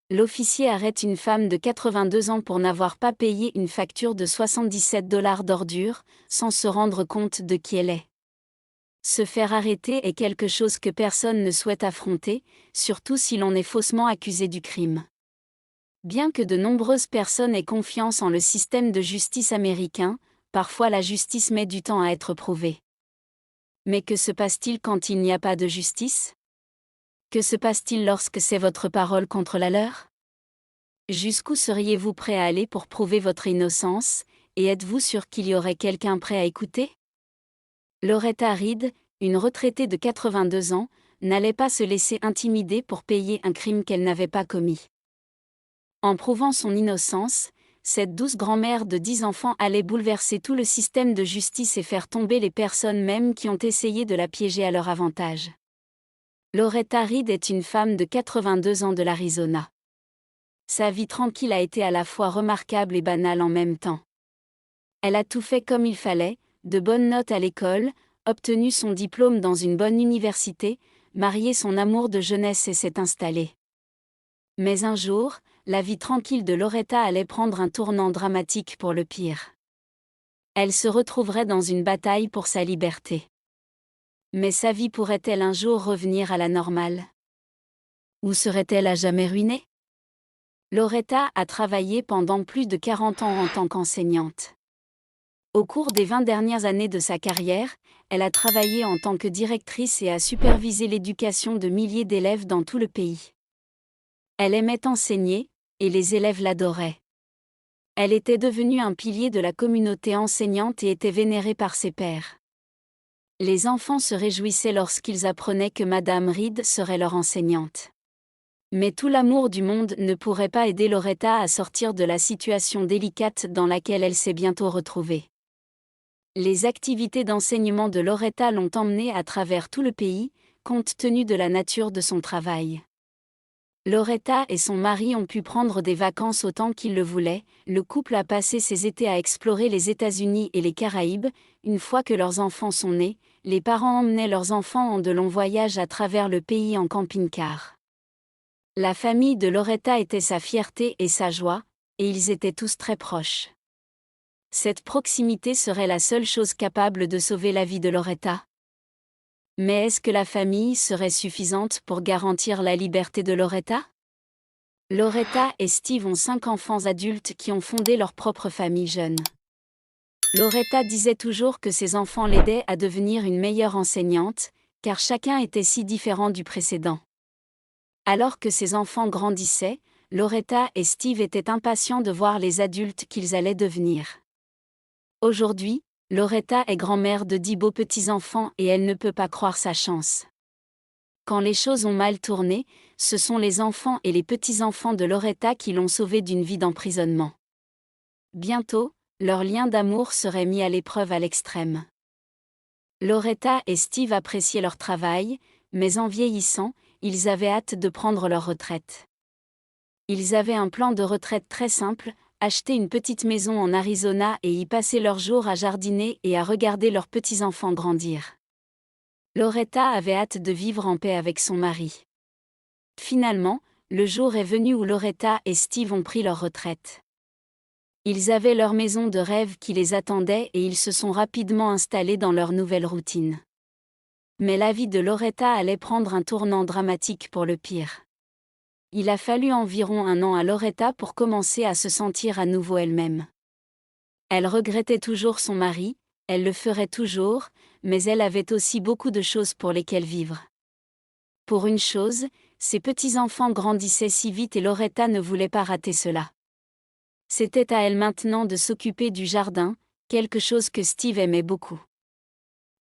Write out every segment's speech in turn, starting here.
L'officier arrête une femme de 82 ans pour n'avoir pas payé une facture de 77 $ d'ordures, sans se rendre compte de qui elle est. Se faire arrêter est quelque chose que personne ne souhaite affronter, surtout si l'on est faussement accusé du crime. Bien que de nombreuses personnes aient confiance en le système de justice américain, parfois la justice met du temps à être prouvée. Mais que se passe-t-il quand il n'y a pas de justice ? Que se passe-t-il lorsque c'est votre parole contre la leur ? Jusqu'où seriez-vous prêt à aller pour prouver votre innocence, et êtes-vous sûr qu'il y aurait quelqu'un prêt à écouter ? Loretta Reed, une retraitée de 82 ans, n'allait pas se laisser intimider pour payer un crime qu'elle n'avait pas commis. En prouvant son innocence, cette douce grand-mère de 10 enfants allait bouleverser tout le système de justice et faire tomber les personnes même qui ont essayé de la piéger à leur avantage. Loretta Reed est une femme de 82 ans de l'Arizona. Sa vie tranquille a été à la fois remarquable et banale en même temps. Elle a tout fait comme il fallait, de bonnes notes à l'école, obtenu son diplôme dans une bonne université, marié son amour de jeunesse et s'est installée. Mais un jour, la vie tranquille de Loretta allait prendre un tournant dramatique pour le pire. Elle se retrouverait dans une bataille pour sa liberté. Mais sa vie pourrait-elle un jour revenir à la normale ? Ou serait-elle à jamais ruinée ? Loretta a travaillé pendant plus de 40 ans en tant qu'enseignante. Au cours des 20 dernières années de sa carrière, elle a travaillé en tant que directrice et a supervisé l'éducation de milliers d'élèves dans tout le pays. Elle aimait enseigner, et les élèves l'adoraient. Elle était devenue un pilier de la communauté enseignante et était vénérée par ses pairs. Les enfants se réjouissaient lorsqu'ils apprenaient que Madame Reed serait leur enseignante. Mais tout l'amour du monde ne pourrait pas aider Loretta à sortir de la situation délicate dans laquelle elle s'est bientôt retrouvée. Les activités d'enseignement de Loretta l'ont emmenée à travers tout le pays, compte tenu de la nature de son travail. Loretta et son mari ont pu prendre des vacances autant qu'ils le voulaient. Le couple a passé ses étés à explorer les États-Unis et les Caraïbes. Une fois que leurs enfants sont nés, les parents emmenaient leurs enfants en de longs voyages à travers le pays en camping-car. La famille de Loretta était sa fierté et sa joie, et ils étaient tous très proches. Cette proximité serait la seule chose capable de sauver la vie de Loretta. Mais est-ce que la famille serait suffisante pour garantir la liberté de Loretta ? Loretta et Steve ont 5 enfants adultes qui ont fondé leur propre famille jeune. Loretta disait toujours que ses enfants l'aidaient à devenir une meilleure enseignante, car chacun était si différent du précédent. Alors que ses enfants grandissaient, Loretta et Steve étaient impatients de voir les adultes qu'ils allaient devenir. Aujourd'hui, Loretta est grand-mère de 10 beaux petits-enfants et elle ne peut pas croire sa chance. Quand les choses ont mal tourné, ce sont les enfants et les petits-enfants de Loretta qui l'ont sauvée d'une vie d'emprisonnement. Bientôt, leur lien d'amour serait mis à l'épreuve à l'extrême. Loretta et Steve appréciaient leur travail, mais en vieillissant, ils avaient hâte de prendre leur retraite. Ils avaient un plan de retraite très simple, acheter une petite maison en Arizona et y passer leurs jours à jardiner et à regarder leurs petits-enfants grandir. Loretta avait hâte de vivre en paix avec son mari. Finalement, le jour est venu où Loretta et Steve ont pris leur retraite. Ils avaient leur maison de rêve qui les attendait et ils se sont rapidement installés dans leur nouvelle routine. Mais la vie de Loretta allait prendre un tournant dramatique pour le pire. Il a fallu environ 1 an à Loretta pour commencer à se sentir à nouveau elle-même. Elle regrettait toujours son mari, elle le ferait toujours, mais elle avait aussi beaucoup de choses pour lesquelles vivre. Pour une chose, ses petits-enfants grandissaient si vite et Loretta ne voulait pas rater cela. C'était à elle maintenant de s'occuper du jardin, quelque chose que Steve aimait beaucoup.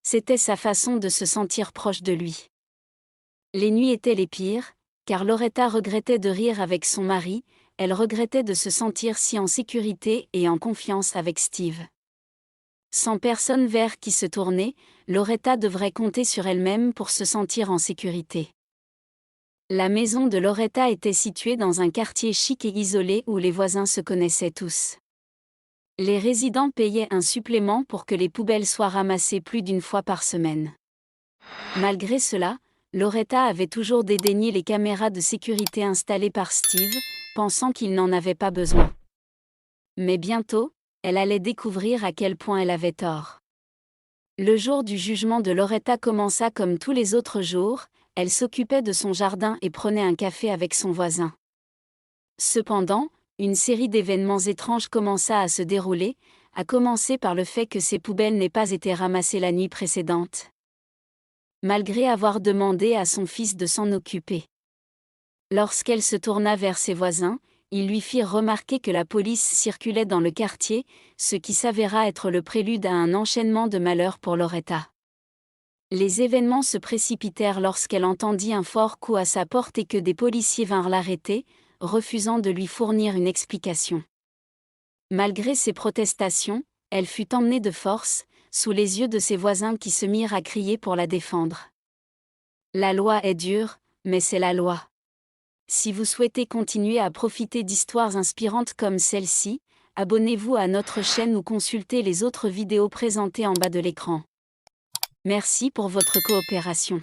C'était sa façon de se sentir proche de lui. Les nuits étaient les pires, car Loretta regrettait de rire avec son mari, elle regrettait de se sentir si en sécurité et en confiance avec Steve. Sans personne vers qui se tourner, Loretta devrait compter sur elle-même pour se sentir en sécurité. La maison de Loretta était située dans un quartier chic et isolé où les voisins se connaissaient tous. Les résidents payaient un supplément pour que les poubelles soient ramassées plus d'1 fois par semaine. Malgré cela, Loretta avait toujours dédaigné les caméras de sécurité installées par Steve, pensant qu'il n'en avait pas besoin. Mais bientôt, elle allait découvrir à quel point elle avait tort. Le jour du jugement de Loretta commença comme tous les autres jours, elle s'occupait de son jardin et prenait un café avec son voisin. Cependant, une série d'événements étranges commença à se dérouler, à commencer par le fait que ses poubelles n'aient pas été ramassées la nuit précédente. Malgré avoir demandé à son fils de s'en occuper. Lorsqu'elle se tourna vers ses voisins, ils lui firent remarquer que la police circulait dans le quartier, ce qui s'avéra être le prélude à un enchaînement de malheurs pour Loretta. Les événements se précipitèrent lorsqu'elle entendit un fort coup à sa porte et que des policiers vinrent l'arrêter, refusant de lui fournir une explication. Malgré ses protestations, elle fut emmenée de force, sous les yeux de ses voisins qui se mirent à crier pour la défendre. La loi est dure, mais c'est la loi. Si vous souhaitez continuer à profiter d'histoires inspirantes comme celle-ci, abonnez-vous à notre chaîne ou consultez les autres vidéos présentées en bas de l'écran. Merci pour votre coopération.